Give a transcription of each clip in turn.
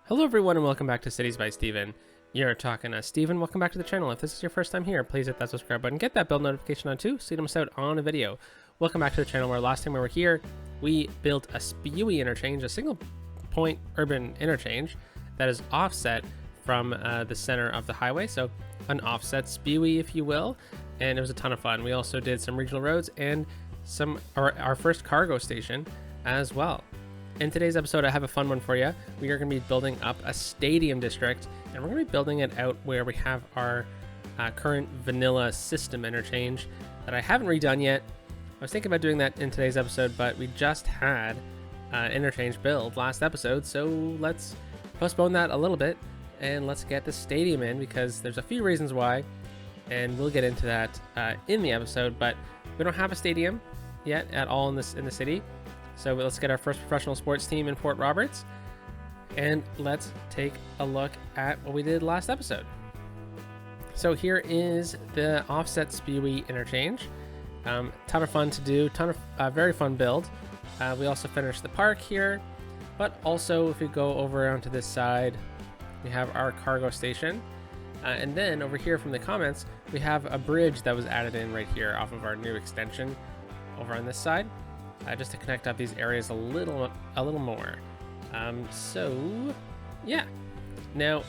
Hello everyone and welcome back to Cities by Steven. You're talking to Steven. Welcome back to the channel. If this is your first time here, please hit that subscribe button. Get that bell notification on too so you don't miss out on a video. Welcome back to the channel where last time we were here, we built a spewey interchange, a single point urban interchange that is offset from the center of the highway. So an offset spewey, if you will. And it was a ton of fun. We also did some regional roads and our first cargo station as well. In today's episode, I have a fun one for you. We are going to be building up a stadium district, and we're going to be building it out where we have our current vanilla system interchange that I haven't redone yet. I was thinking about doing that in today's episode, but we just had interchange build last episode, so let's postpone that a little bit, and let's get the stadium in, because there's a few reasons why, and we'll get into that in the episode, but we don't have a stadium yet at all in the city. So let's get our first professional sports team in Port Roberts, and let's take a look at what we did last episode. So here is the offset spewey interchange. Ton of fun to do, very fun build. We also finished the park here, but also if we go over onto this side, we have our cargo station. And then over here from the comments, we have a bridge that was added in right here off of our new extension over on this side. Just to connect up these areas a little more. So yeah, now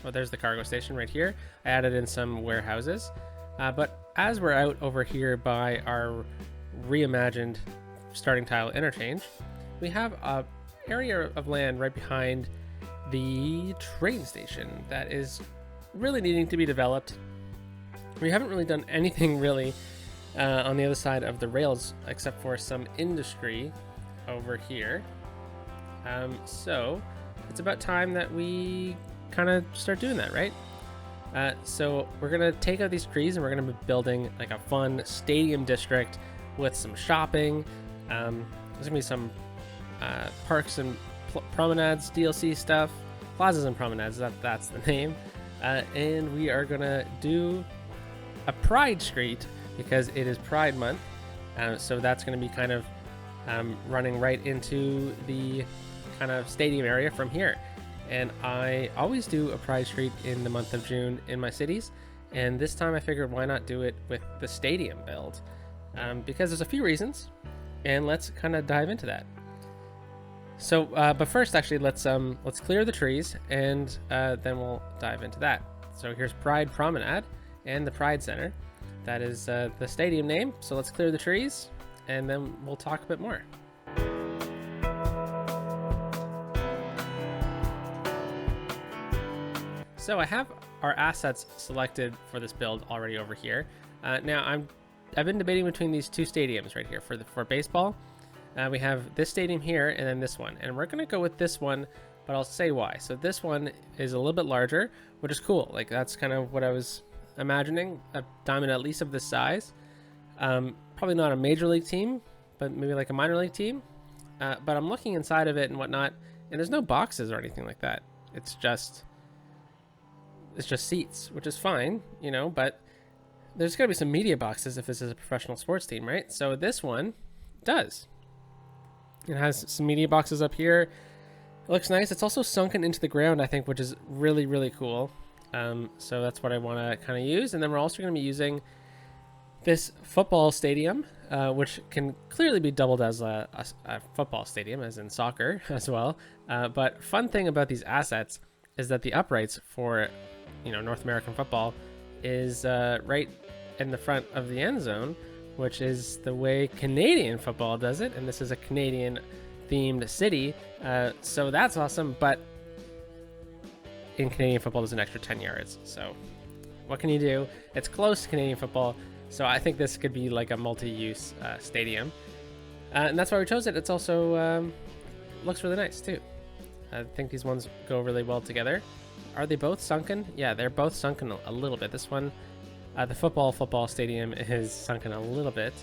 there's the cargo station right here. I added in some warehouses, but as we're out over here by our reimagined starting tile interchange, we have a area of land right behind the train station that is really needing to be developed. We haven't really done anything really on the other side of the rails, except for some industry over here. So it's about time that we kind of start doing that, right? So we're gonna take out these trees and we're gonna be building like a fun stadium district with some shopping. There's gonna be some parks and promenades, DLC stuff, plazas and promenades. That's the name. And we are gonna do a Pride Street, because it is Pride Month, so that's going to be kind of running right into the kind of stadium area from here. And I always do a Pride Street in the month of June in my cities, and this time I figured why not do it with the stadium build, because there's a few reasons, and let's kind of dive into that. So, but first, actually, let's clear the trees, and then we'll dive into that. So here's Pride Promenade and the Pride Center. That is the stadium name. So let's clear the trees and then we'll talk a bit more. So I have our assets selected for this build already over here. Now I've been debating between these two stadiums right here for baseball. We have this stadium here and then this one, and we're gonna go with this one, but I'll say why. So this one is a little bit larger, which is cool. Like that's kind of what I was imagining, a diamond at least of this size. Probably not a major league team, but maybe like a minor league team. But I'm looking inside of it and whatnot, and there's no boxes or anything like that. It's just seats, which is fine, you know, but there's gotta be some media boxes if this is a professional sports team, right? So this one does. It has some media boxes up here. It looks nice. It's also sunken into the ground, I think, which is really, really cool. So that's what I want to kind of use. And then we're also going to be using this football stadium, which can clearly be doubled as a football stadium, as in soccer as well. But fun thing about these assets is that the uprights for, North American football is right in the front of the end zone, which is the way Canadian football does it. And this is a Canadian themed city. So that's awesome. But in Canadian football, there's an extra 10 yards. So what can you do? It's close to Canadian football. So I think this could be like a multi-use stadium. And that's why we chose it. It's also looks really nice too. I think these ones go really well together. Are they both sunken? Yeah, they're both sunken a little bit. This one, the football stadium is sunken a little bit.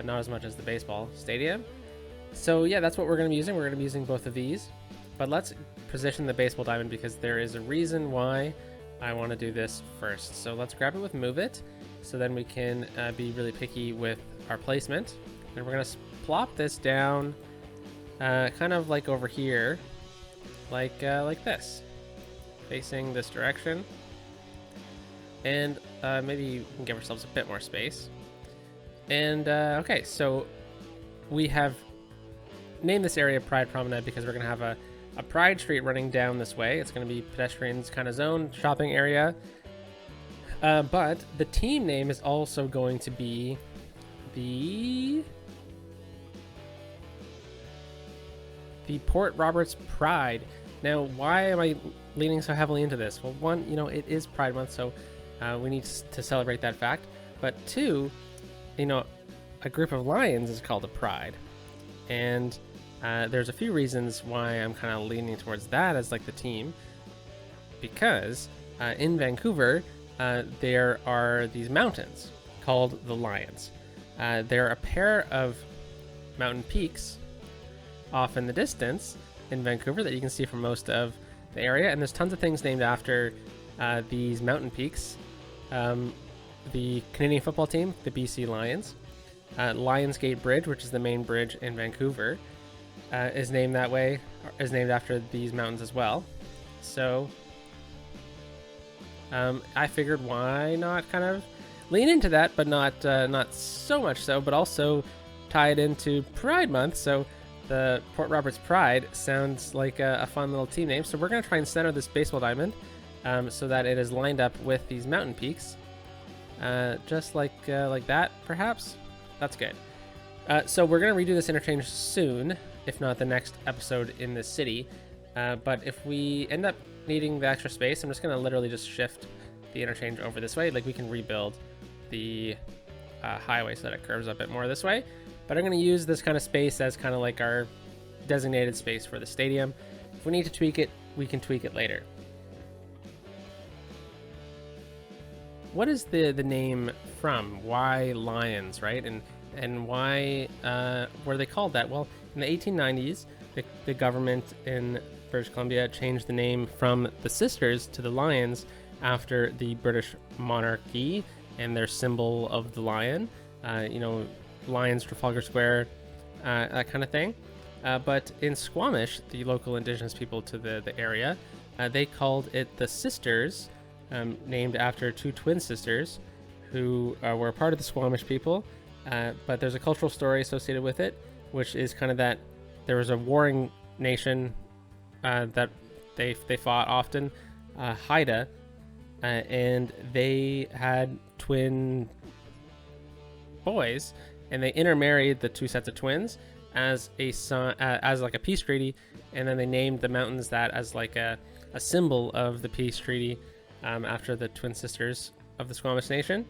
Not as much as the baseball stadium. So yeah, that's what we're going to be using. We're going to be using both of these. But let's position the baseball diamond, because there is a reason why I want to do this first. So let's grab it with move it, so then we can be really picky with our placement. And we're going to plop this down kind of like over here like this, facing this direction. And maybe we can give ourselves a bit more space. And okay, so we have named this area Pride Promenade because we're going to have a Pride Street running down this way. It's going to be pedestrians kind of zone, shopping area. But the team name is also going to be the Port Roberts Pride. Now, why am I leaning so heavily into this? Well, one, you know, it is Pride Month, so we need to celebrate that fact. But two, you know, a group of lions is called a pride. And there's a few reasons why I'm kind of leaning towards that as like the team. Because in Vancouver, there are these mountains called the Lions. They're a pair of mountain peaks off in the distance in Vancouver that you can see from most of the area. And there's tons of things named after these mountain peaks. The Canadian football team, the BC Lions. Lionsgate Bridge, which is the main bridge in Vancouver, is named that way, is named after these mountains as well. So I figured why not kind of lean into that, but not so much so, but also tie it into Pride Month. So the Port Roberts Pride sounds like a fun little team name. So we're going to try and center this baseball diamond so that it is lined up with these mountain peaks, just like that, perhaps. That's good. So we're going to redo this interchange soon, if not the next episode in the city. But if we end up needing the extra space, I'm just going to literally just shift the interchange over this way. Like, we can rebuild the highway so that it curves a bit more this way. But I'm going to use this kind of space as kind of like our designated space for the stadium. If we need to tweak it, we can tweak it later. What is the name from? Why Lions, right? And why were they called that? Well, in the 1890s, the government in British Columbia changed the name from the Sisters to the Lions after the British monarchy and their symbol of the lion. You know, lions, Trafalgar Square, that kind of thing. But in Squamish, the local indigenous people to the area, they called it the Sisters, named after two twin sisters who were a part of the Squamish people. But there's a cultural story associated with it, which is kind of that there was a warring nation that they fought often, Haida, and they had twin boys, and they intermarried the two sets of twins as a son, as like a peace treaty, and then they named the mountains that as like a symbol of the peace treaty, after the twin sisters of the Squamish Nation.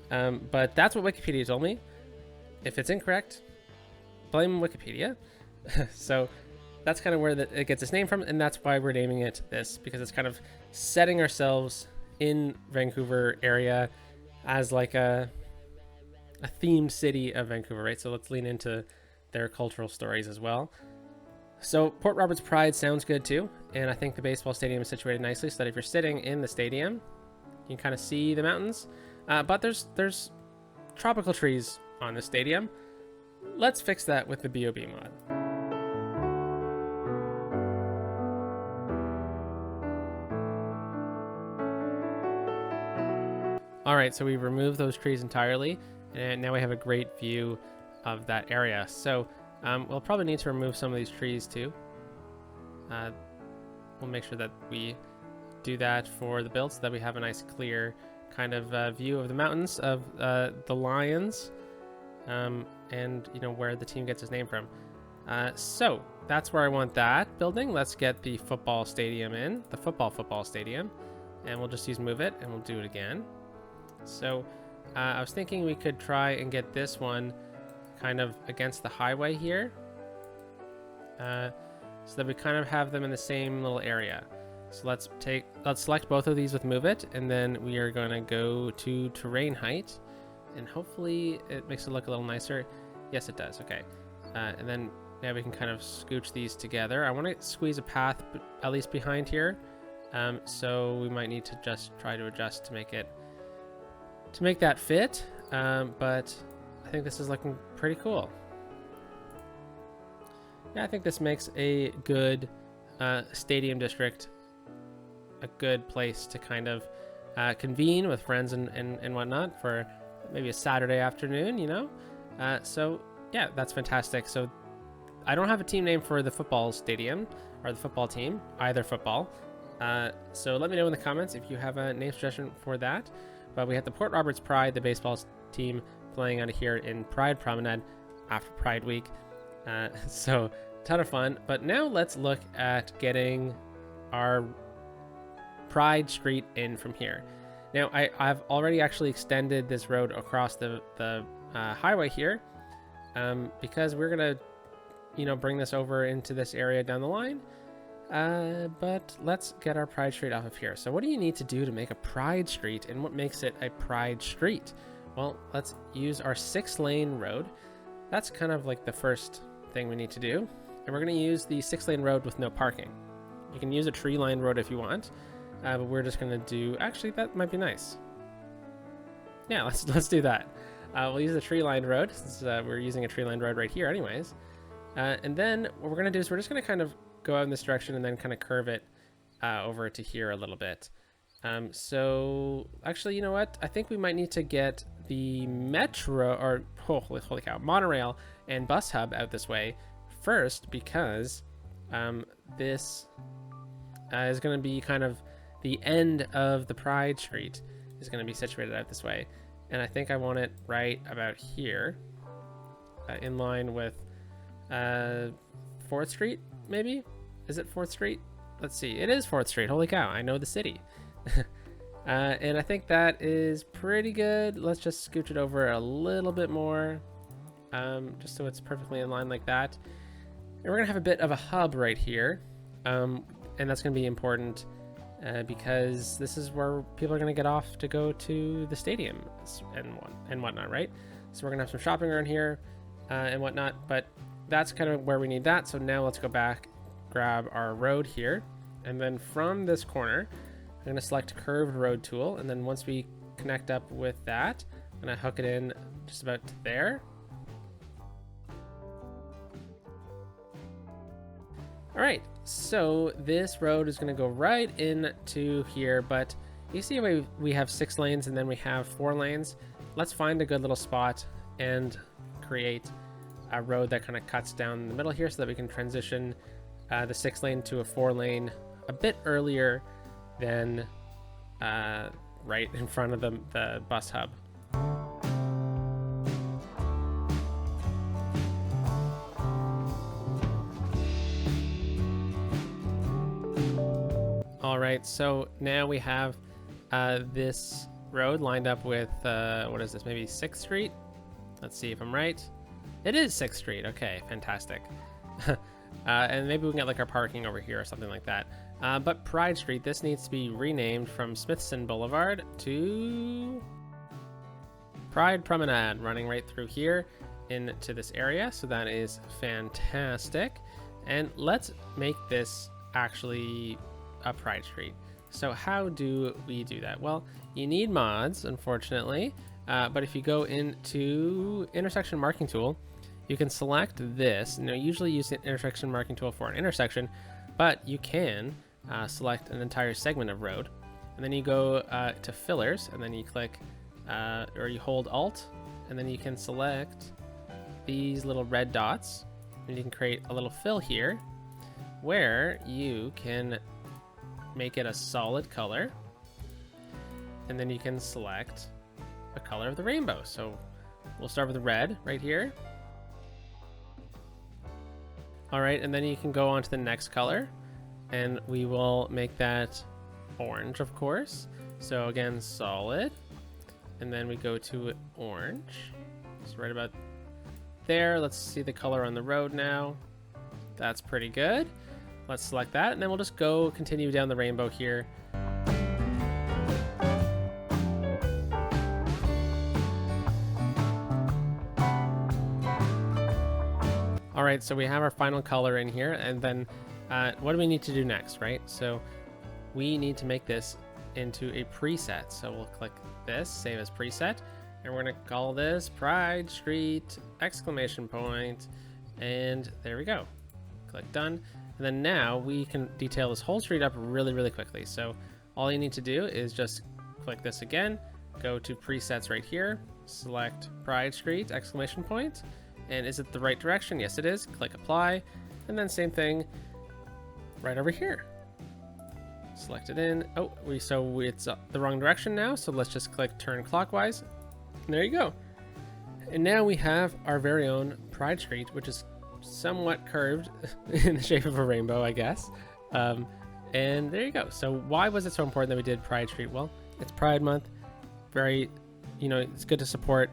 But that's what Wikipedia told me. If it's incorrect, blame Wikipedia. So that's kind of where it gets its name from, and that's why we're naming it this, because it's kind of setting ourselves in Vancouver area as like a themed city of Vancouver, right? So let's lean into their cultural stories as well. So Port Roberts Pride sounds good too, and I think the baseball stadium is situated nicely so that if you're sitting in the stadium, you can kind of see the mountains. But there's tropical trees on the stadium. Let's fix that with the BOB mod. All right, so we removed those trees entirely, and now we have a great view of that area. So we'll probably need to remove some of these trees too. We'll make sure that we do that for the build so that we have a nice clear kind of view of the mountains of the Lions, and you know where the team gets its name from. So that's where I want that building. Let's get the football stadium in, the football stadium, and we'll just use move it, and we'll do it again. So I was thinking we could try and get this one kind of against the highway here, so that we kind of have them in the same little area. So let's select both of these with move it, and then we are going to go to terrain height, and hopefully it makes it look a little nicer. Yes, it does. Okay. And then now we can kind of scooch these together. I want to squeeze a path at least behind here. So we might need to just try to adjust to make that fit. But I think this is looking pretty cool. Yeah, I think this makes a good stadium district a good place to kind of convene with friends and whatnot for maybe a Saturday afternoon, you know? So yeah, that's fantastic. So I don't have a team name for the football stadium or the football team, either football. So let me know in the comments if you have a name suggestion for that. But we have the Port Roberts Pride, the baseball team, playing out of here in Pride Promenade after Pride Week. So ton of fun. But now let's look at getting our Pride Street in from here. Now I've already actually extended this road across the highway here because we're gonna, you know, bring this over into this area down the line. But let's get our Pride Street off of here. So what do you need to do to make a Pride Street, and what makes it a Pride Street? Well, let's use our 6-lane road. That's kind of like the first thing we need to do. And we're going to use the 6-lane road with no parking. You can use a tree-lined road if you want, but we're just going to do, actually that might be nice. Yeah, let's do that. We'll use the tree-lined road since we're using a tree-lined road right here anyways. And then what we're going to do is we're just going to kind of go out in this direction and then kind of curve it over to here a little bit. So actually, you know what? I think we might need to get the metro, or holy cow, monorail and bus hub out this way first, because this is going to be kind of the end of the Pride Street is going to be situated out this way. And I think I want it right about here, in line with 4th Street, maybe? Is it 4th Street? Let's see. It is 4th Street. Holy cow, I know the city. And I think that is pretty good. Let's just scooch it over a little bit more, just so it's perfectly in line like that. And we're going to have a bit of a hub right here, and that's going to be important because this is where people are going to get off to go to the stadium and whatnot, right? So we're going to have some shopping around here and whatnot, but that's kind of where we need that. So now let's go back, grab our road here, and then from this corner, I'm going to select curved road tool. And then once we connect up with that, I'm going to hook it in just about to there. All right, so this road is going to go right into here, but you see we have 6 lanes and then we have 4 lanes. Let's find a good little spot and create a road that kind of cuts down the middle here so that we can transition the 6 lane to a 4 lane a bit earlier than right in front of the bus hub. All right, so now we have this road lined up with, what is this, maybe 6th Street? Let's see if I'm right. It is 6th Street. Okay, fantastic. And maybe we can get like our parking over here or something like that. But Pride Street, this needs to be renamed from Smithson Boulevard to Pride Promenade, running right through here into this area. So that is fantastic. And let's make this actually a Pride Street. So how do we do that? Well, you need mods, unfortunately. But if you go into intersection marking tool, you can select this. Now, usually use the intersection marking tool for an intersection, but you can select an entire segment of road. And then you go to fillers, and then you click, or you hold Alt, and then you can select these little red dots, and you can create a little fill here where you can make it a solid color, and then you can select a color of the rainbow. So we'll start with red right here. All right, and then you can go on to the next color, and we will make that orange, of course. So again, solid, and then we go to orange. So right about there. Let's see the color on the road now. That's pretty good. Let's select that, and then we'll just go continue down the rainbow here. All right, so we have our final color in here, and then what do we need to do next, right? So we need to make this into a preset. So we'll click this, save as preset, and we're gonna call this Pride Street ! And there we go. Click done. And then now we can detail this whole street up really, really quickly. So all you need to do is just click this again, go to presets right here, select Pride Street, exclamation point. And is it the right direction? Yes, it is. Click apply. And then same thing right over here. Select it in. Oh, so it's the wrong direction now. So let's just click turn clockwise. And there you go. And now we have our very own Pride Street, which is somewhat curved in the shape of a rainbow, I guess. And there you go. So why was it so important that we did Pride Street? Well, it's Pride Month. Very, it's good to support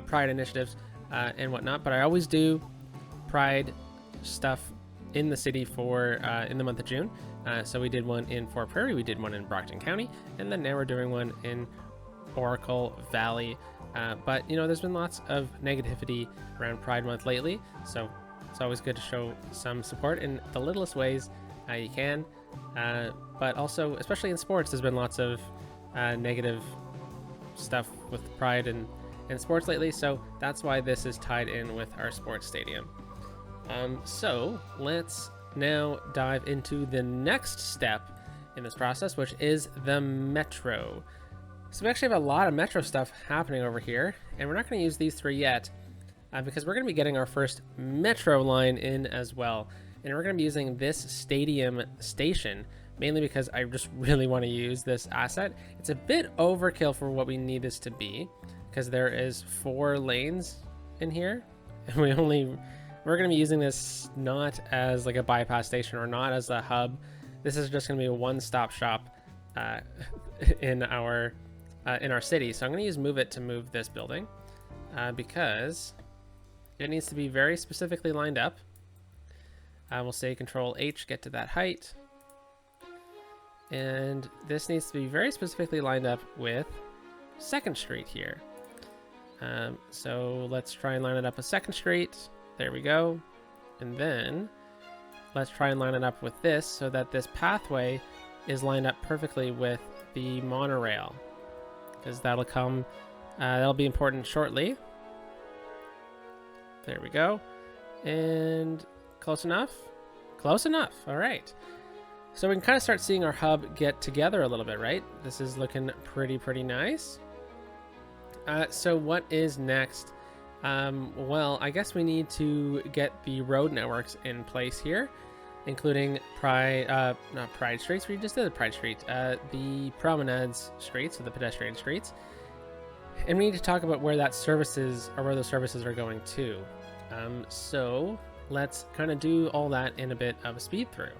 Pride initiatives and whatnot. But I always do Pride stuff in the city for in the month of June. So we did one in Fort Prairie, we did one in Brockton County, and then now we're doing one in Oracle Valley. But there's been lots of negativity around Pride Month lately, so it's always good to show some support in the littlest ways you can. But also, especially in sports, there's been lots of negative stuff with Pride and sports lately, so that's why this is tied in with our sports stadium. So let's now dive into the next step in this process, which is the metro. So we actually have a lot of metro stuff happening over here, and we're not going to use these three yet because we're going to be getting our first metro line in as well. And we're going to be using this stadium station mainly because I just really want to use this asset. It's a bit overkill for what we need this to be because there is 4 lanes in here, and we're going to be using this not as like a bypass station or not as a hub. This is just going to be a one-stop shop in our city. So I'm going to use move it to move this building because it needs to be very specifically lined up. We'll say Control H, get to that height. And this needs to be very specifically lined up with 2nd Street here. So let's try and line it up with 2nd Street. There we go. And then let's try and line it up with this so that this pathway is lined up perfectly with the monorail, because that'll be important shortly. There we go. And close enough? Close enough. All right. So we can kind of start seeing our hub get together a little bit, right? This is looking pretty nice. So what is next? Well, I guess we need to get the road networks in place here, including not Pride Streets, we just did Pride Street, the promenades streets, so the pedestrian streets. And we need to talk about where those services are going to. So let's kind of do all that in a bit of a speed through.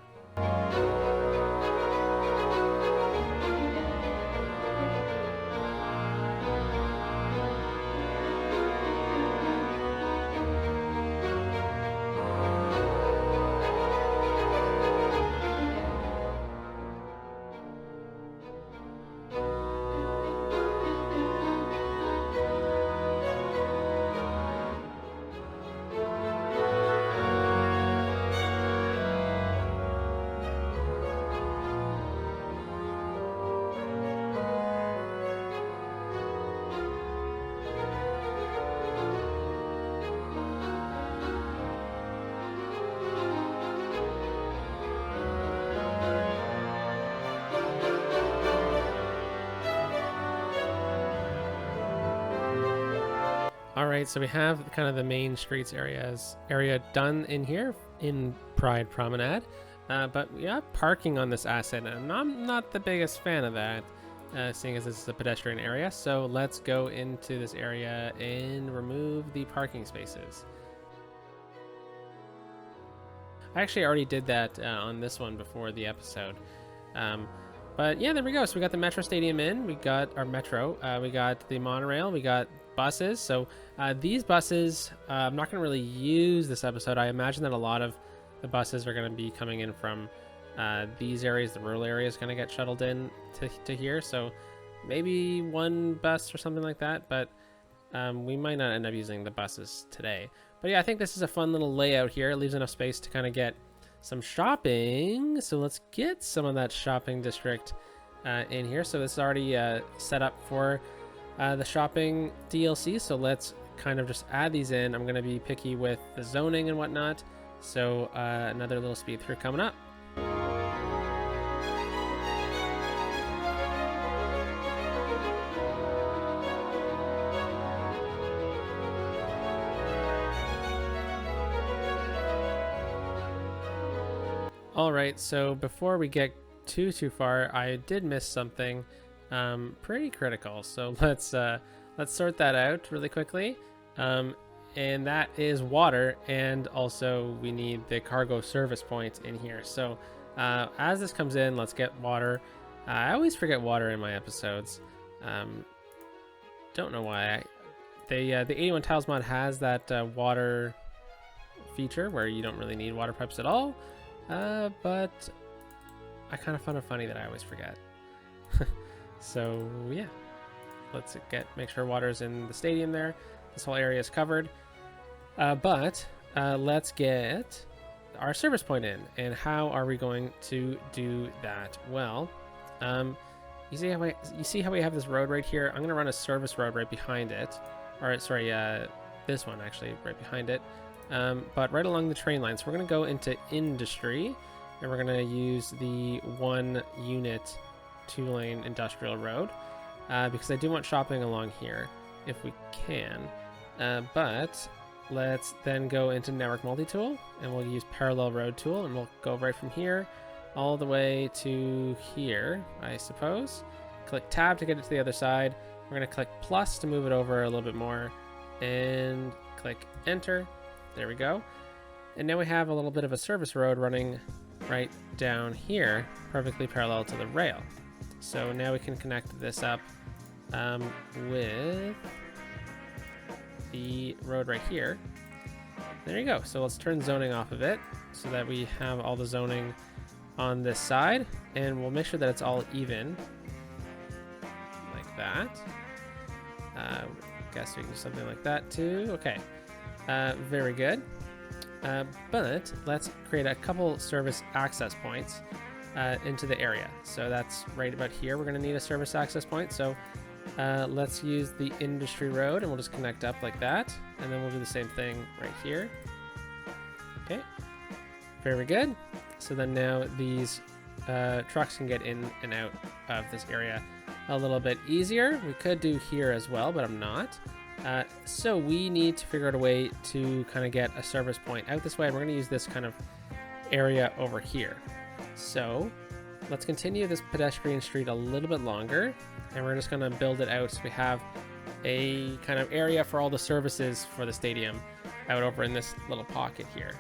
All right, so we have kind of the main streets area done in here in Pride Promenade, but we have parking on this asset, and I'm not the biggest fan of that, seeing as this is a pedestrian area. So let's go into this area and remove the parking spaces. I actually already did that on this one before the episode. But yeah, there we go. So we got the Metro Stadium in, we got our Metro, we got the monorail, we got buses. So these buses, I'm not going to really use this episode. I imagine that a lot of the buses are going to be coming in from these areas. The rural area is going to get shuttled in to here. So maybe one bus or something like that, but we might not end up using the buses today. But yeah, I think this is a fun little layout here. It leaves enough space to kind of get some shopping. So let's get some of that shopping district in here. So this is already set up for the shopping DLC. So let's kind of just add these in. I'm going to be picky with the zoning and whatnot. So another little speed through coming up. All right, so before we get too far, I did miss something pretty critical. So let's sort that out really quickly. And that is water, and also we need the cargo service points in here. So as this comes in, let's get water. I always forget water in my episodes. Don't know why. The 81 Tiles mod has that water feature where you don't really need water pipes at all. But I kind of find it funny that I always forget. So yeah, let's make sure water's in the stadium there. This whole area is covered. But let's get our service point in. And how are we going to do that? Well, you see how we have this road right here? I'm going to run a service road right behind it. Or sorry, this one actually right behind it. But right along the train line. So we're going to go into industry, and we're going to use the 1 unit 2-lane industrial road, because I do want shopping along here if we can. But let's then go into network multi-tool, and we'll use parallel road tool, and we'll go right from here all the way to here, I suppose. Click tab to get it to the other side. We're going to click plus to move it over a little bit more, and click enter. There we go. And now we have a little bit of a service road running right down here, perfectly parallel to the rail. So now we can connect this up with the road right here. There you go. So let's turn zoning off of it so that we have all the zoning on this side, and we'll make sure that it's all even like that. Guess we can do something like that too. Okay. Very good. But let's create a couple service access points into the area. So that's right about here. We're going to need a service access point. So let's use the industry road, and we'll just connect up like that. And then we'll do the same thing right here. Okay. Very good. So then now these trucks can get in and out of this area a little bit easier. We could do here as well, but I'm not. So we need to figure out a way to kind of get a service point out this way. And we're going to use this kind of area over here. So let's continue this pedestrian street a little bit longer, and we're just going to build it out so we have a kind of area for all the services for the stadium out over in this little pocket here.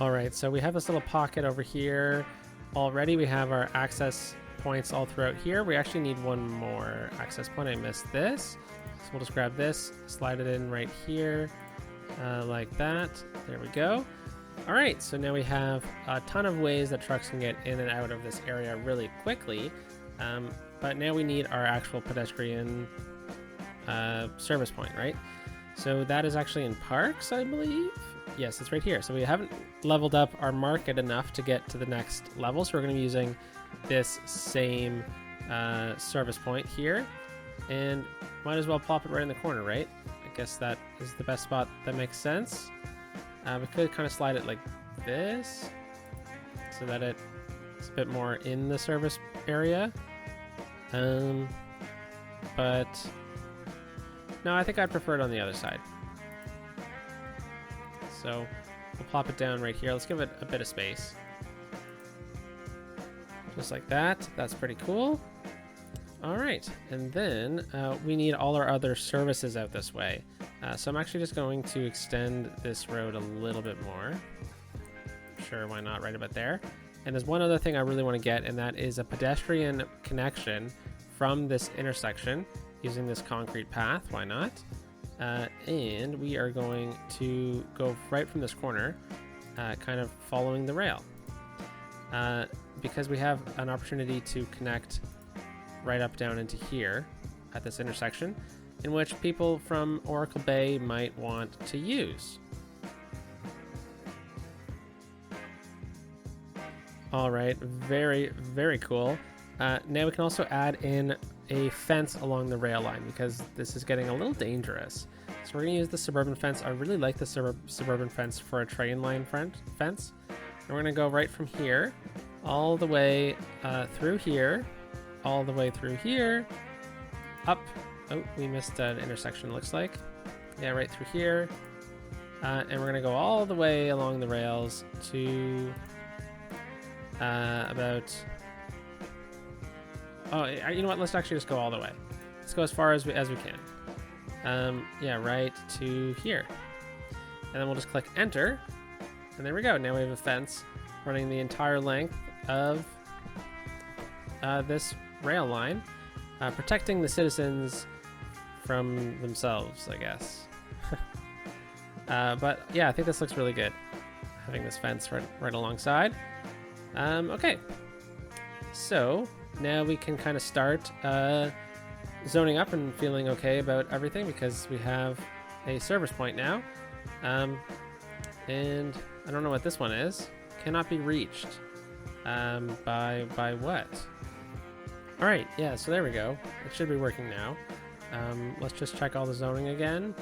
All right, so we have this little pocket over here already. We have our access points all throughout here. We actually need one more access point. I missed this. So we'll just grab this, slide it in right here, like that. There we go. All right, so now we have a ton of ways that trucks can get in and out of this area really quickly. But now we need our actual pedestrian service point, right? So that is actually in parks, I believe. Yes, it's right here. So we haven't leveled up our market enough to get to the next level. So we're going to be using this same service point here, and might as well plop it right in the corner, right? I guess that is the best spot that makes sense. We could kind of slide it like this so that it's a bit more in the service area. But no, I think I'd prefer it on the other side. So we'll plop it down right here. Let's give it a bit of space. Just like that. That's pretty cool. All right. And then we need all our other services out this way. So I'm actually just going to extend this road a little bit more. Sure, why not? Right about there. And there's one other thing I really want to get, and that is a pedestrian connection from this intersection using this concrete path. Why not? And we are going to go right from this corner, kind of following the rail, because we have an opportunity to connect right up down into here at this intersection. in which people from Oracle Bay might want to use. All right, very, very cool. Now we can also add in a fence along the rail line because this is getting a little dangerous. So we're gonna use the suburban fence. I really like the suburban fence for a train line fence. And we're gonna go right from here, all the way through here, all the way through here, up. Oh, we missed an intersection, looks like. Yeah, right through here. And we're gonna go all the way along the rails to about... Oh, you know what? Let's actually just go all the way. Let's go as far as we can. Yeah, right to here. And then we'll just click enter. And there we go. Now we have a fence running the entire length of this rail line, protecting the citizens from themselves, I guess. But yeah, I think this looks really good, having this fence right alongside. Okay, so now we can kind of start zoning up and feeling okay about everything because we have a service point now. And I don't know what this one is. Cannot be reached. By what? All right, yeah, so there we go. It should be working now. Let's just check all the zoning again.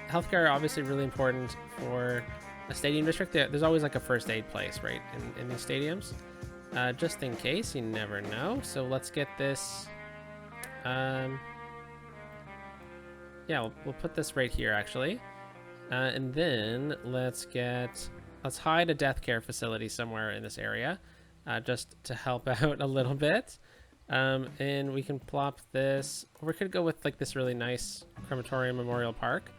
Healthcare obviously really important for a stadium district. There's always like a first aid place, right, in these stadiums. Just in case, you never know. So let's get this. Yeah, we'll put this right here actually. And then let's hide a death care facility somewhere in this area, just to help out a little bit. And we can plop this, or we could go with like this really nice crematorium memorial park,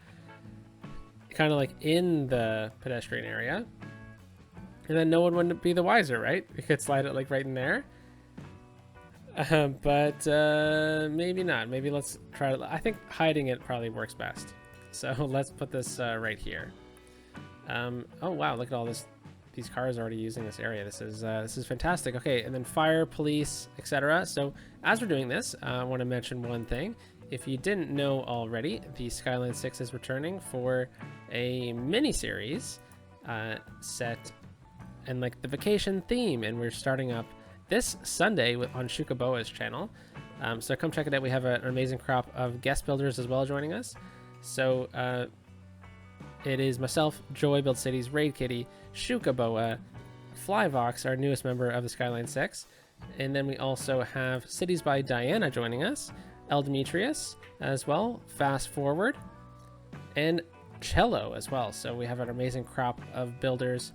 kind of like in the pedestrian area. And then no one would be the wiser, right? We could slide it like right in there. But maybe not. Maybe let's try it. I think hiding it probably works best. So let's put this right here. Oh wow, look at all this. These cars already using this area. This is fantastic. Okay, and then fire, police, etc. So as we're doing this, I want to mention one thing. If you didn't know already, the Skylines 6 is returning for a mini-series set in like the vacation theme, and we're starting up this Sunday on Shukaboa's channel. So come check it out. We have an amazing crop of guest builders as well joining us. So it is myself, Joy Build Cities, Raid Kitty, Shukaboa, Flyvox, our newest member of the Skyline 6, and then we also have Cities by Diana joining us, El Demetrius as well, Fast Forward, and Cello as well. So we have an amazing crop of builders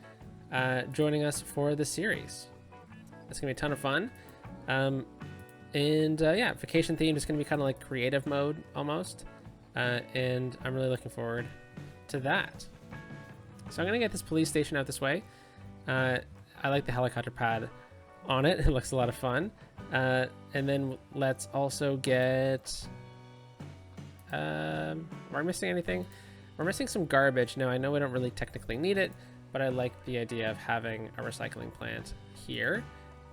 joining us for the series. It's gonna be a ton of fun. Yeah, vacation themed is gonna be kind of like creative mode almost. And I'm really looking forward to that. So I'm gonna get this police station out this way. I like the helicopter pad on it. It looks a lot of fun. And then let's also get, are we missing anything? We're missing some garbage. Now I know we don't really technically need it, but I like the idea of having a recycling plant here.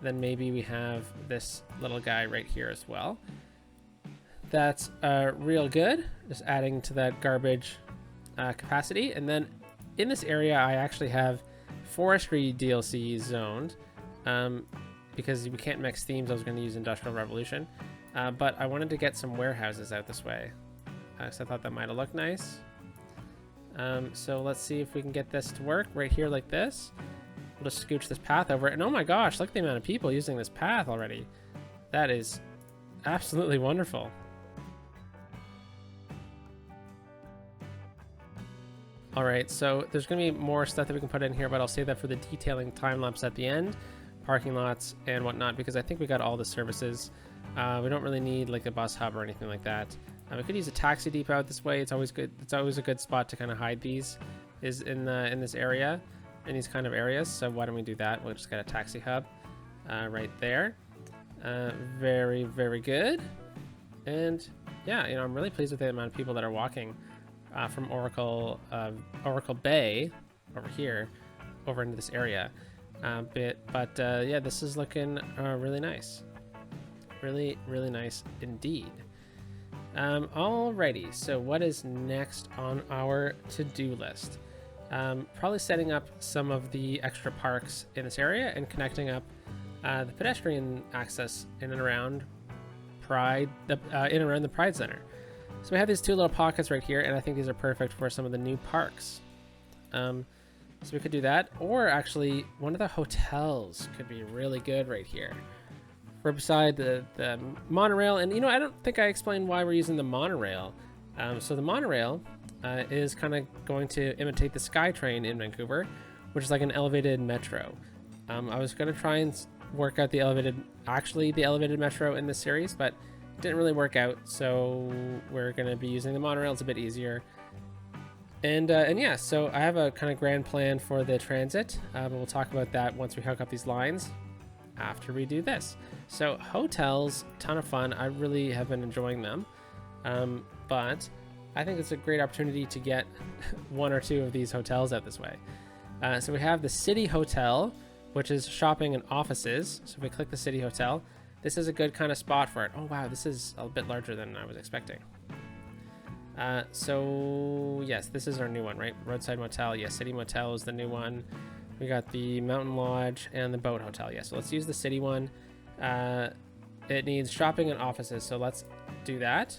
Then maybe we have this little guy right here as well. That's real good. Just adding to that garbage capacity. And then in this area, I actually have forestry DLC zoned because we can't mix themes. I was going to use Industrial Revolution, but I wanted to get some warehouses out this way. So I thought that might have looked nice. So let's see if we can get this to work right here like this. We'll just scooch this path over. And oh my gosh, look at the amount of people using this path already. That is absolutely wonderful. All right, so there's gonna be more stuff that we can put in here, but I'll save that for the detailing time lapse at the end, parking lots and whatnot, because I think we got all the services. We don't really need like a bus hub or anything like that. We could use a taxi depot out this way. It's always good. It's always a good spot to kind of hide these, is in this area, in these kind of areas. So why don't we do that? We'll just get a taxi hub right there. Very, very good. And yeah, you know, I'm really pleased with the amount of people that are walking from Oracle Bay over here, over into this area. bit, but yeah, this is looking really nice. Really, really nice indeed. Alrighty, so what is next on our to-do list? Probably setting up some of the extra parks in this area and connecting up the pedestrian access in and around Pride, in and around the Pride Center. So we have these two little pockets right here, and I think these are perfect for some of the new parks. So we could do that, or actually one of the hotels could be really good right here. We're beside the monorail, and I don't think I explained why we're using the monorail. So the monorail is kind of going to imitate the SkyTrain in Vancouver, which is like an elevated metro. I was going to try and work out the elevated metro in this series, but it didn't really work out, so we're going to be using the monorail. It's a bit easier. And yeah, so I have a kind of grand plan for the transit, but we'll talk about that once we hook up these lines after we do this. So hotels, ton of fun. I really have been enjoying them, but I think it's a great opportunity to get one or two of these hotels out this way. So we have the City Hotel, which is shopping and offices. So if we click the City Hotel, this is a good kind of spot for it. Oh wow, this is a bit larger than I was expecting. So yes, this is our new one, right? Roadside Motel. Yes, City Motel is the new one. We got the Mountain Lodge and the Boat Hotel. Yes, so let's use the city one. It needs shopping and offices, so let's do that.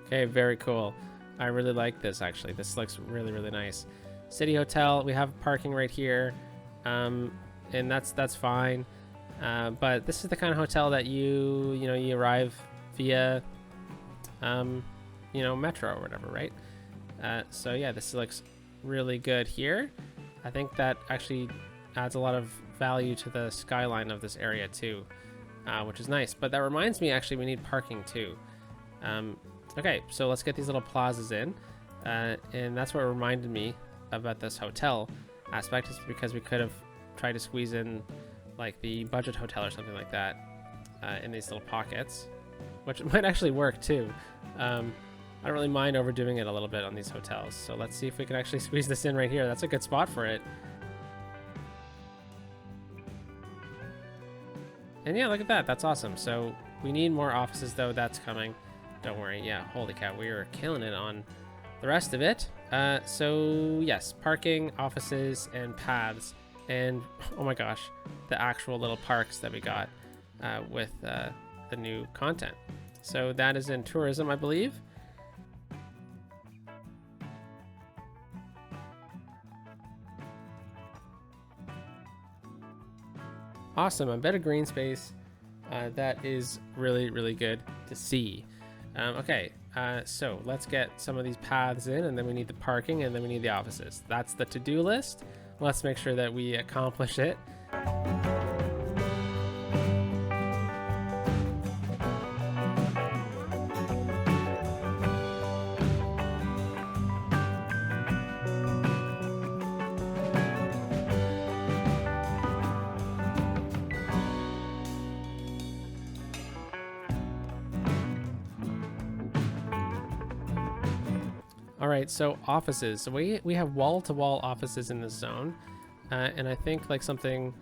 Okay, very cool. I really like this, actually. This looks really, really nice. City Hotel, we have parking right here. And that's fine, but this is the kind of hotel that you arrive via metro or whatever, right? So yeah, this looks really good here. I think that actually adds a lot of value to the skyline of this area too, which is nice. But that reminds me, actually, we need parking too. Okay, so let's get these little plazas in, and that's what reminded me about this hotel aspect, is because we could have try to squeeze in like the budget hotel or something like that in these little pockets, which might actually work too. I don't really mind overdoing it a little bit on these hotels. So let's see if we can actually squeeze this in right here. That's a good spot for it. And yeah, look at that. That's awesome. So we need more offices though. That's coming. Don't worry. Yeah, holy cow. We are killing it on the rest of it. So yes, parking, offices, and paths. And oh my gosh, the actual little parks that we got with the new content. So that is in tourism, I believe. Awesome, a bit of green space. That is really, really good to see. Okay, so let's get some of these paths in, and then we need the parking, and then we need the offices. That's the to-do list. Let's make sure that we accomplish it. All right, so offices. So we have wall-to-wall offices in this zone, and I think like something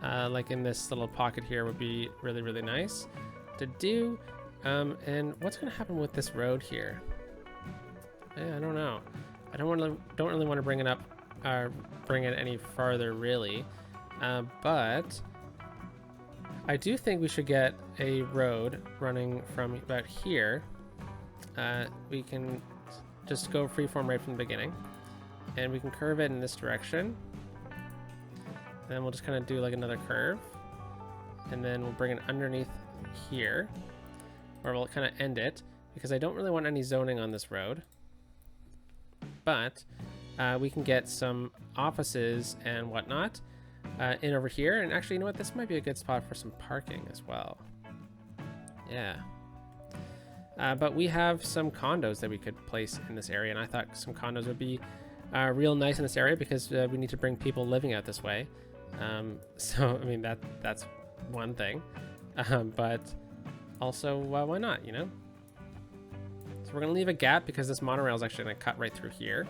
like in this little pocket here would be really, really nice to do. And what's going to happen with this road here? I don't know. I don't really want to bring it up, bring it any farther really, but I do think we should get a road running from about here. We can just go freeform right from the beginning, and we can curve it in this direction, and then we'll just kind of do like another curve, and then we'll bring it underneath here, or we'll kind of end it, because I don't really want any zoning on this road, but we can get some offices and whatnot in over here. And actually, you know what, this might be a good spot for some parking as well. Yeah. But we have some condos that we could place in this area, and I thought some condos would be real nice in this area, because we need to bring people living out this way. So I mean, that's one thing, but also why not, you know? So So we're gonna leave a gap because this monorail is actually gonna cut right through here.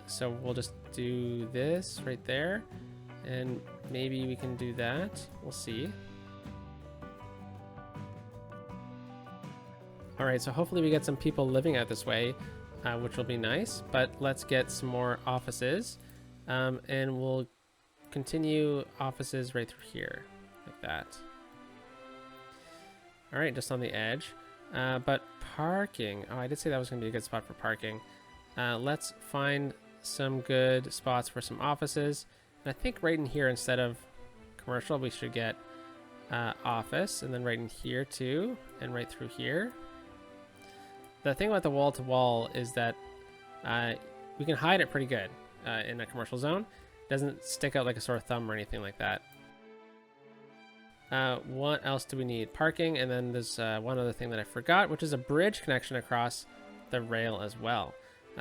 So we'll just do this right there, and maybe we can do that. We'll see. All right, so hopefully we get some people living out this way, which will be nice, but let's get some more offices, and we'll continue offices right through here, like that. All right, just on the edge. But parking, oh, I did say that was gonna be a good spot for parking. Let's find some good spots for some offices. And I think right in here, instead of commercial, we should get office, and then right in here too, and right through here. The thing about the wall-to-wall is that we can hide it pretty good in a commercial zone. It doesn't stick out like a sore thumb or anything like that. What else do we need? Parking, and then there's one other thing that I forgot, which is a bridge connection across the rail as well.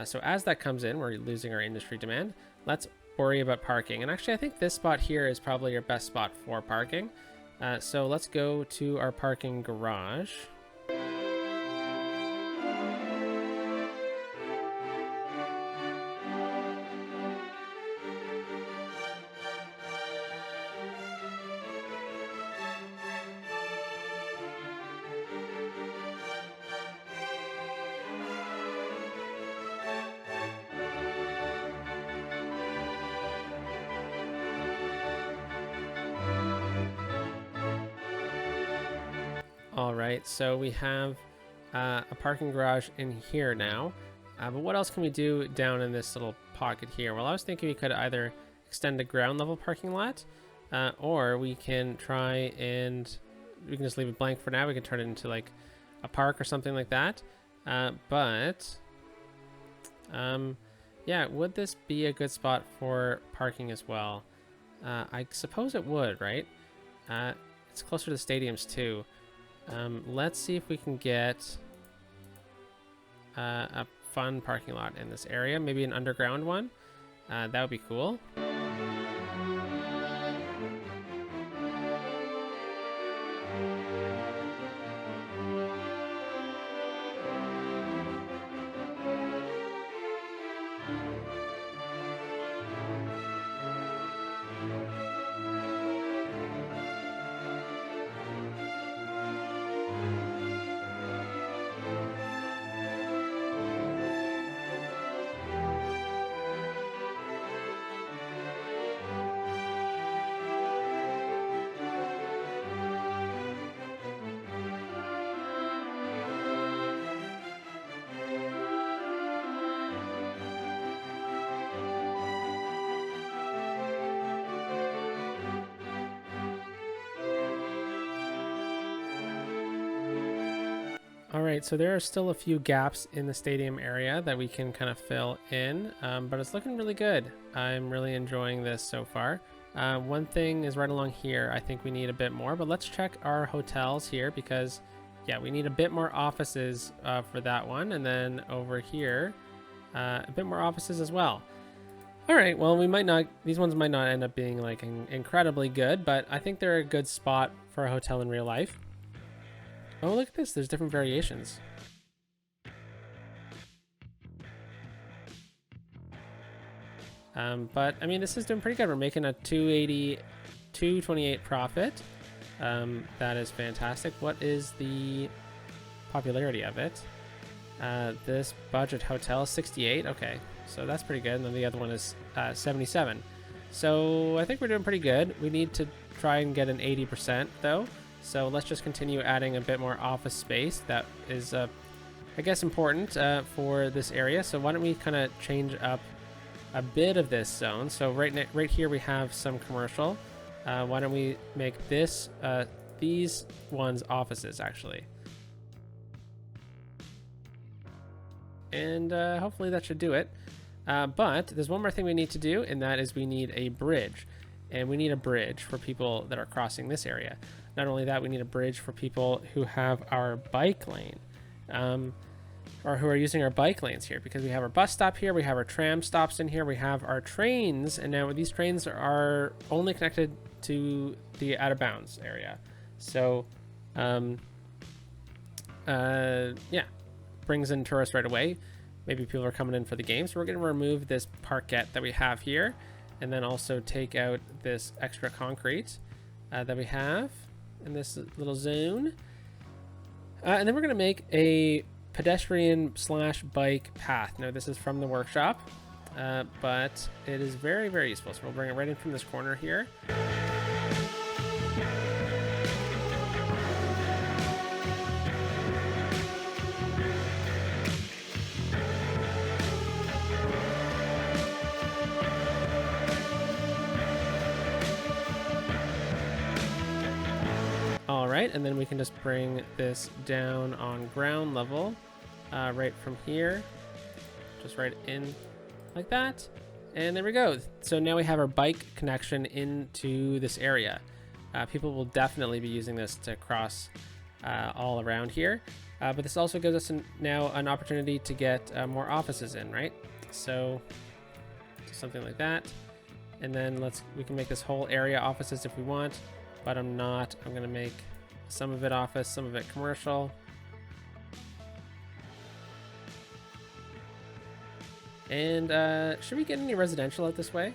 So as that comes in, we're losing our industry demand. Let's worry about parking. And actually, I think this spot here is probably your best spot for parking. So let's go to our parking garage. All right, so we have a parking garage in here now, but what else can we do down in this little pocket here? Well, I was thinking we could either extend a ground level parking lot, or we can try and we can just leave it blank for now. We can turn it into like a park or something like that. Yeah, would this be a good spot for parking as well? I suppose it would, right? It's closer to the stadiums too. Let's see if we can get a fun parking lot in this area, maybe an underground one. That would be cool. All right, so there are still a few gaps in the stadium area that we can kind of fill in, but it's looking really good. I'm really enjoying this so far. One thing is right along here, I think we need a bit more, but let's check our hotels here because, yeah, we need a bit more offices for that one. And then over here, a bit more offices as well. All right, well, these ones might not end up being like incredibly good, but I think they're a good spot for a hotel in real life. Oh, look at this. There's different variations. But, I mean, this is doing pretty good. We're making a 228 profit. That is fantastic. What is the popularity of it? This budget hotel, 68. Okay, so that's pretty good. And then the other one is 77. So I think we're doing pretty good. We need to try and get an 80% though. So let's just continue adding a bit more office space. That is, I guess, important for this area. So why don't we kind of change up a bit of this zone? So right here we have some commercial. Why don't we make this these ones offices actually? And hopefully that should do it. But there's one more thing we need to do, and that is we need a bridge. And we need a bridge for people that are crossing this area. Not only that, we need a bridge for people who have our bike lane, or who are using our bike lanes here, because we have our bus stop here, we have our tram stops in here, we have our trains, and now these trains are only connected to the out of bounds area. So, yeah, brings in tourists right away. Maybe people are coming in for the game. So we're going to remove this parquet that we have here, and then also take out this extra concrete that we have in this little zone. And then we're going to make a pedestrian / bike path. Now this is from the workshop, but it is very, very useful. So we'll bring it right in from this corner here. All right, and then we can just bring this down on ground level, right from here, just right in like that. And there we go. So now we have our bike connection into this area. People will definitely be using this to cross all around here. But this also gives us now an opportunity to get more offices in, right? So something like that. And then we can make this whole area offices if we want, but I'm not. I'm gonna make some of it office, some of it commercial. And should we get any residential out this way?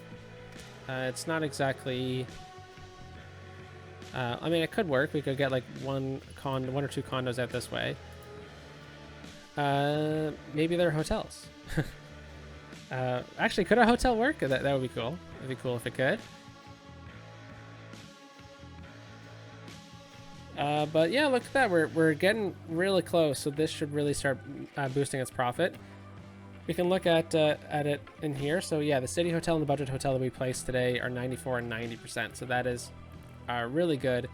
It's not exactly, I mean, it could work. We could get like one or two condos out this way. Maybe they're hotels. Actually, could a hotel work? That would be cool. It'd be cool if it could. But yeah, look at that. We're getting really close. So this should really start boosting its profit. We can look at it in here. So yeah, the city hotel and the budget hotel that we placed today are 94 and 90%. So that is really good.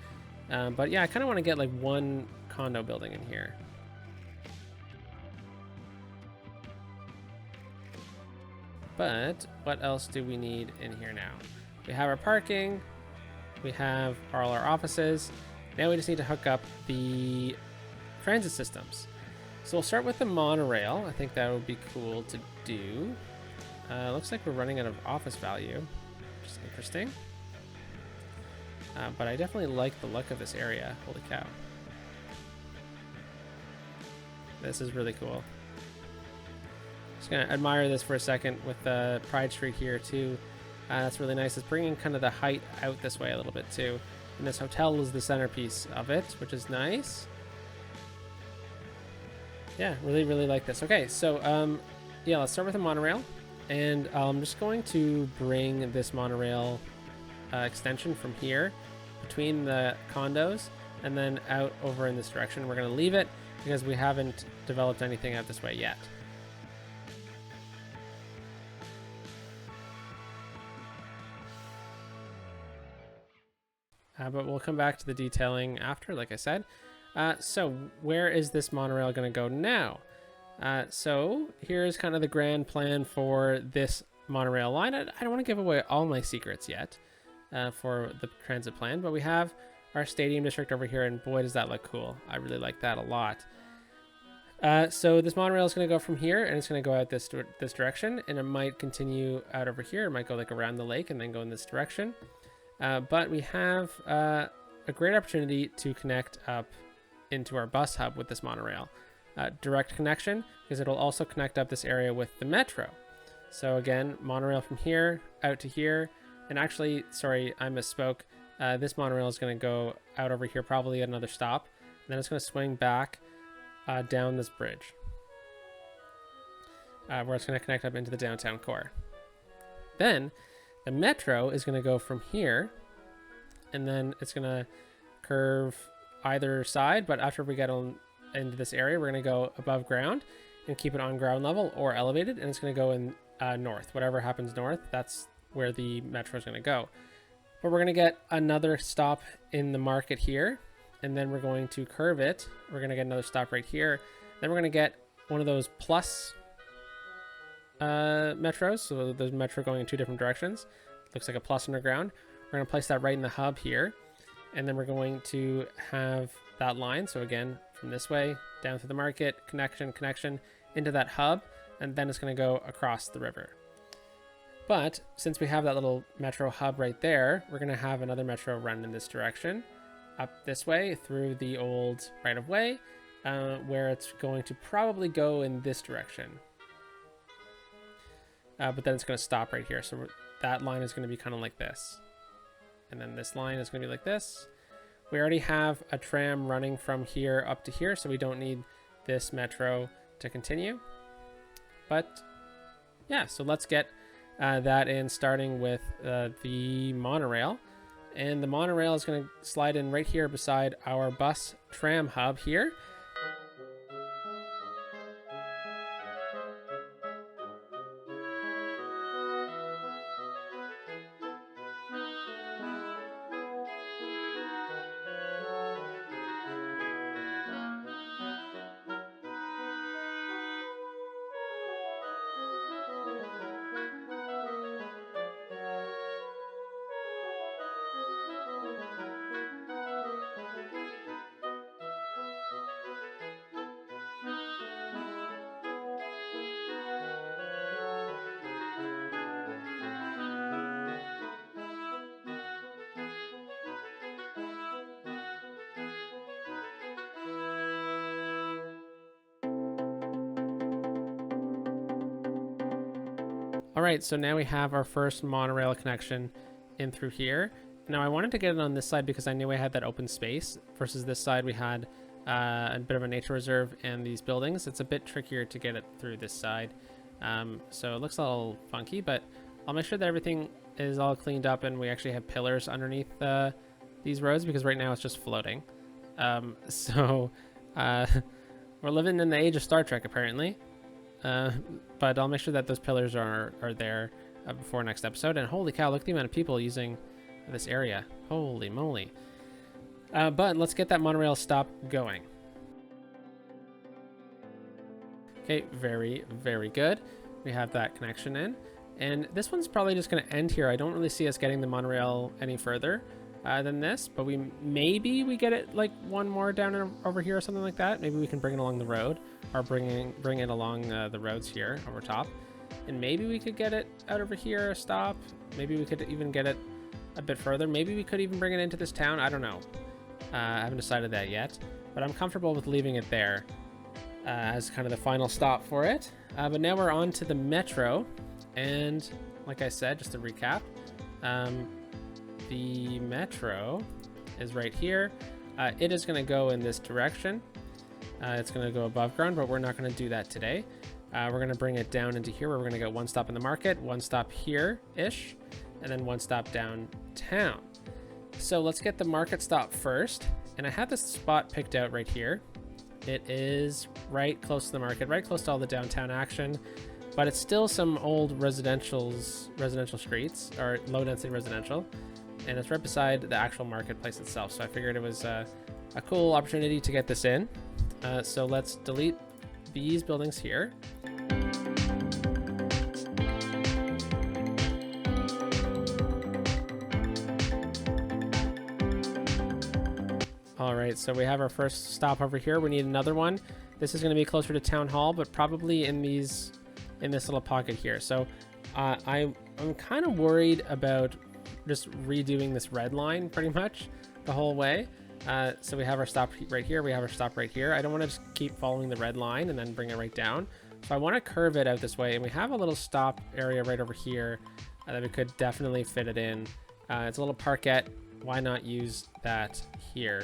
But yeah, I kind of want to get like one condo building in here. But what else do we need in here now? We have our parking. We have all our offices. Now we just need to hook up the transit systems. So we'll start with the monorail. I think that would be cool to do. Looks like we're running out of office value, which is interesting. But I definitely like the look of this area. Holy cow. This is really cool. Just gonna admire this for a second with the Pride Street here too. That's really nice. It's bringing kind of the height out this way a little bit too. And this hotel is the centerpiece of it, which is nice. Yeah, really, really like this. Okay, so yeah, let's start with the monorail. And I'm just going to bring this monorail extension from here between the condos and then out over in this direction. We're going to leave it because we haven't developed anything out this way yet. But we'll come back to the detailing after, like I said. So where is this monorail going to go now? So here's kind of the grand plan for this monorail line. I don't want to give away all my secrets yet for the transit plan, but we have our stadium district over here, and boy, does that look cool. I really like that a lot. So this monorail is going to go from here, and it's going to go out this direction, and it might continue out over here. It might go like around the lake and then go in this direction. But we have a great opportunity to connect up into our bus hub with this monorail. Direct connection, because it'll also connect up this area with the metro. So again, monorail from here out to here. And actually, sorry, I misspoke. This monorail is going to go out over here, probably at another stop. And then it's going to swing back down this bridge, where it's going to connect up into the downtown core. Then the metro is going to go from here, and then it's going to curve either side. But after we get on into this area, we're going to go above ground and keep it on ground level or elevated, and it's going to go in north. Whatever happens north, that's where the metro is going to go. But we're going to get another stop in the market here, and then we're going to curve it. We're going to get another stop right here. Then we're going to get one of those plus metros, so there's metro going in two different directions. Looks like a plus underground. We're going to place that right in the hub here, and then we're going to have that line. So again, from this way down through the market, connection into that hub, and then it's going to go across the river. But since we have that little metro hub right there, we're going to have another metro run in this direction, up this way through the old right of way, where it's going to probably go in this direction. But then it's going to stop right here. So that line is going to be kind of like this. And then this line is going to be like this. We already have a tram running from here up to here, so we don't need this metro to continue. But yeah, so let's get that in, starting with the monorail. And the monorail is going to slide in right here beside our bus tram hub here. All right, so now we have our first monorail connection in through here. Now I wanted to get it on this side because I knew I had that open space, versus this side we had a bit of a nature reserve and these buildings. It's a bit trickier to get it through this side. So it looks a little funky, but I'll make sure that everything is all cleaned up and we actually have pillars underneath these roads, because right now it's just floating. We're living in the age of Star Trek apparently. But I'll make sure that those pillars are there before next episode. And holy cow, look at the amount of people using this area. Holy moly. But let's get that monorail stop going. Okay, very, very good. We have that connection in. And this one's probably just going to end here. I don't really see us getting the monorail any further than this, but maybe we get it like one more down over here or something like that. Maybe we can bring it along the road, or bring it along the roads here over top. And maybe we could get it out over here, a stop. Maybe we could even get it a bit further. Maybe we could even bring it into this town. I don't know. I haven't decided that yet, but I'm comfortable with leaving it there as kind of the final stop for it. But now we're on to the metro. And like I said, just to recap, the metro is right here. It is going to go in this direction. It's going to go above ground, but we're not going to do that today. We're going to bring it down into here, where we're going to get one stop in the market, one stop here-ish, and then one stop downtown. So let's get the market stop first. And I have this spot picked out right here. It is right close to the market, right close to all the downtown action, but it's still some old residential streets, or low density residential. And it's right beside the actual marketplace itself. So I figured it was a cool opportunity to get this in. So let's delete these buildings here. All right, so we have our first stop over here. We need another one. This is going to be closer to Town Hall, but probably in this little pocket here. So I'm kind of worried about just redoing this red line pretty much the whole way. So we have our stop right here. We have our stop right here. I don't want to just keep following the red line and then bring it right down. So I want to curve it out this way. And we have a little stop area right over here that we could definitely fit it in. It's a little parkette. Why not use that here?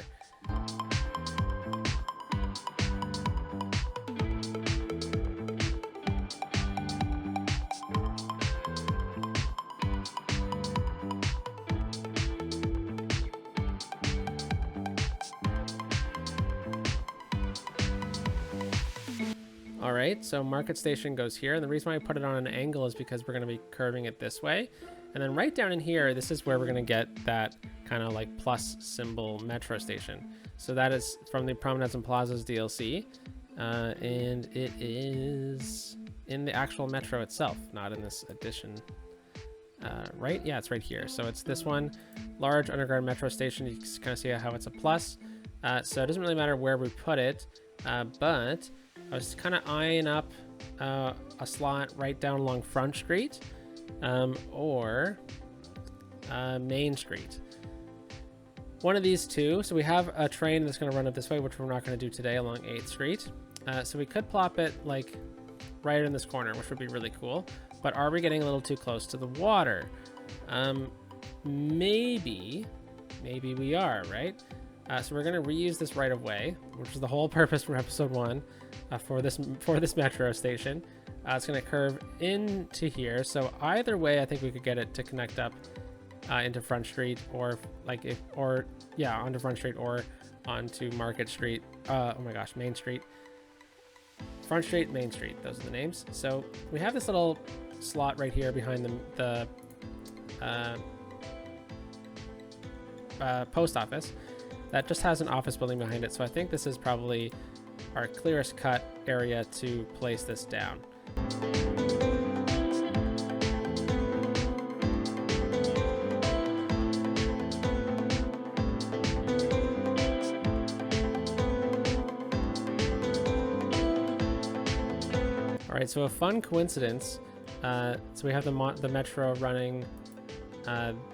All right, so market station goes here, and the reason why I put it on an angle is because we're going to be curving it this way. And then right down in here, this is where we're going to get that kind of like plus symbol metro station. So that is from the Promenades and Plazas DLC, and it is in the actual metro itself, not in this addition. Right? Yeah, it's right here. So it's this one, large underground metro station. You can kind of see how it's a plus. So it doesn't really matter where we put it, but I was kind of eyeing up a slot right down along Front Street or Main Street. one of these two. So we have a train that's going to run up this way, which we're not going to do today along 8th Street. So we could plop it like right in this corner, which would be really cool. But are we getting a little too close to the water? Maybe we are, right? So we're going to reuse this right of way, which is the whole purpose from episode 1 for this metro station. It's going to curve into here. So either way, I think we could get it to connect up into Front Street, or onto Front Street or onto Market Street. Oh my gosh, Main Street. Front Street, Main Street. Those are the names. So we have this little slot right here behind the post office that just has an office building behind it. So I think this is probably our clearest cut area to place this down. All right, so a fun coincidence. So we have the metro running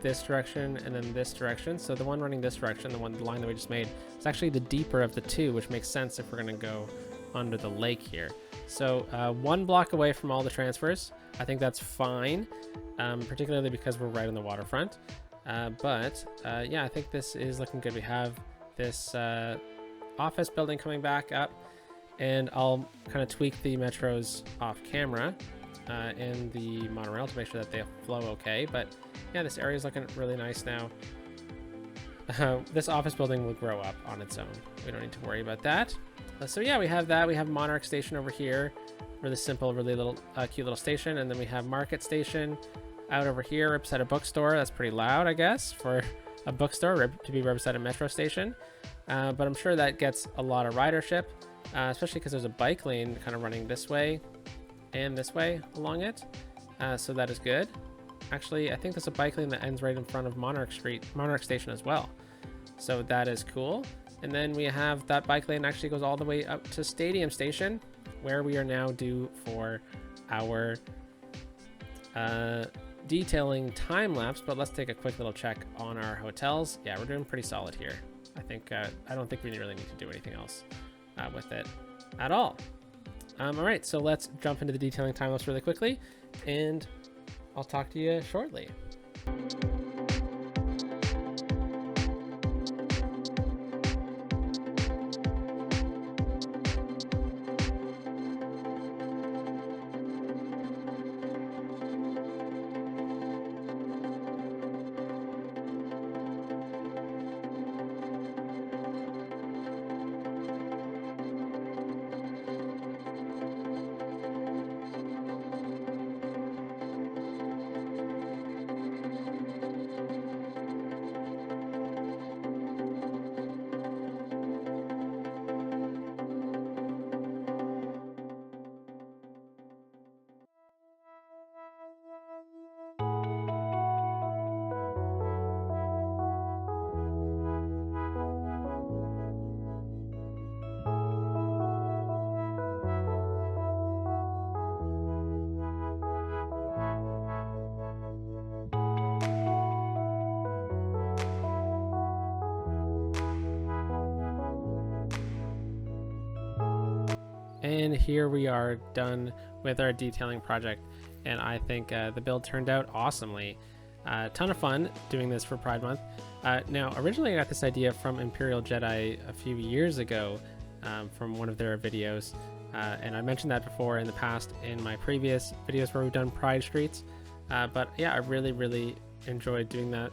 this direction and then this direction. So the one running this direction, the line that we just made, is actually the deeper of the two, which makes sense if we're going to go under the lake here. So 1 block away from all the transfers. I think that's fine, particularly because we're right on the waterfront. Yeah, I think this is looking good. We have this office building coming back up, and I'll kind of tweak the metros off camera and the monorail to make sure that they flow okay. But yeah, this area is looking really nice now. This office building will grow up on its own. We don't need to worry about that. So yeah, we have that. We have Monarch Station over here. Really simple, really little cute little station. And then we have Market Station out over here beside a bookstore. That's pretty loud, I guess, for a bookstore to be right beside a metro station. But I'm sure that gets a lot of ridership, especially because there's a bike lane kind of running this way and this way along it. So that is good. Actually, I think there's a bike lane that ends right in front of Monarch Station as well. So that is cool. And then we have that bike lane actually goes all the way up to Stadium Station, where we are now due for our detailing time lapse. But let's take a quick little check on our hotels. Yeah, we're doing pretty solid here. I think I don't think we really need to do anything else with it at all. All right, so let's jump into the detailing time lapse really quickly, and I'll talk to you shortly. And here we are done with our detailing project, and I think the build turned out awesomely. Ton of fun doing this for Pride Month. Now, originally I got this idea from Imperial Jedi a few years ago from one of their videos, and I mentioned that before in the past in my previous videos where we've done Pride Streets. But yeah, I really enjoyed doing that.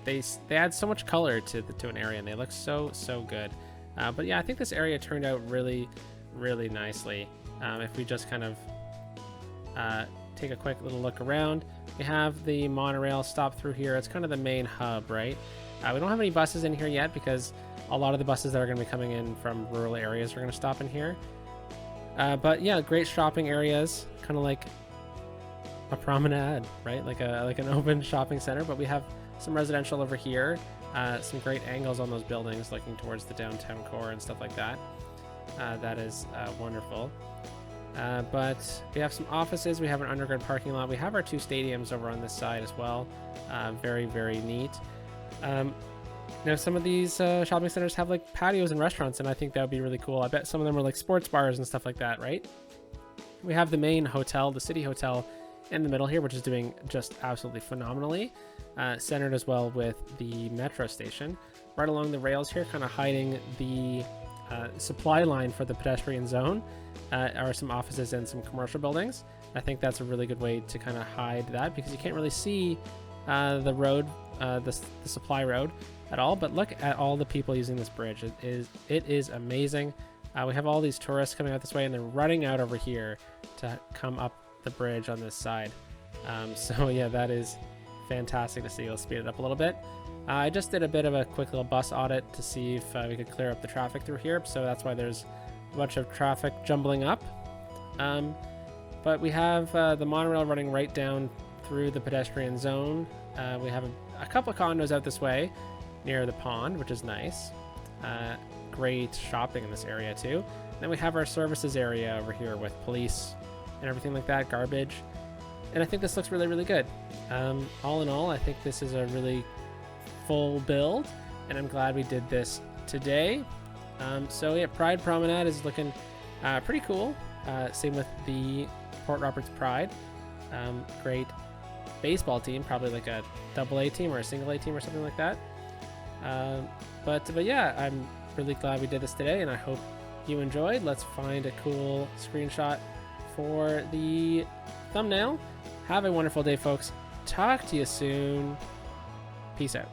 They add so much color to an area, and they look so good. But yeah, I think this area turned out really nicely. If we just kind of take a quick little look around, we have the monorail stop through here. It's kind of the main hub, right? We don't have any buses in here yet because a lot of the buses that are going to be coming in from rural areas are going to stop in here. But yeah, great shopping areas, kind of like a promenade, right? Like an open shopping center. But we have some residential over here, some great angles on those buildings looking towards the downtown core and stuff like that. That is wonderful. But we have some offices, we have an underground parking lot, we have our 2 stadiums over on this side as well. Very neat. Now, some of these shopping centers have like patios and restaurants, and I think that would be really cool. I bet some of them are like sports bars and stuff like that, right? We have the main hotel, the city hotel, in the middle here, which is doing just absolutely phenomenally. Centered as well with the metro station. Right along the rails here, kind of hiding the supply line for the pedestrian zone, are some offices and some commercial buildings. I think that's a really good way to kind of hide that, because you can't really see the road, the supply road at all. But look at all the people using this bridge. It is amazing. We have all these tourists coming out this way, and they're running out over here to come up the bridge on this side. So yeah, that is fantastic to see. Let's speed it up a little bit. I just did a bit of a quick little bus audit to see if we could clear up the traffic through here, so that's why there's a bunch of traffic jumbling up. But we have the monorail running right down through the pedestrian zone. We have a couple of condos out this way near the pond, which is nice. Great shopping in this area too. Then we have our services area over here with police and everything like that, garbage. And I think this looks really, really good. All in all, I think this is a really full build, and I'm glad we did this today. So yeah, Pride Promenade is looking pretty cool. Same with the Port Roberts Pride. Great baseball team, probably like a AA team or a single A team or something like that. But yeah, I'm really glad we did this today, and I hope you enjoyed. Let's find a cool screenshot for the thumbnail. Have a wonderful day, folks. Talk to you soon. Peace out.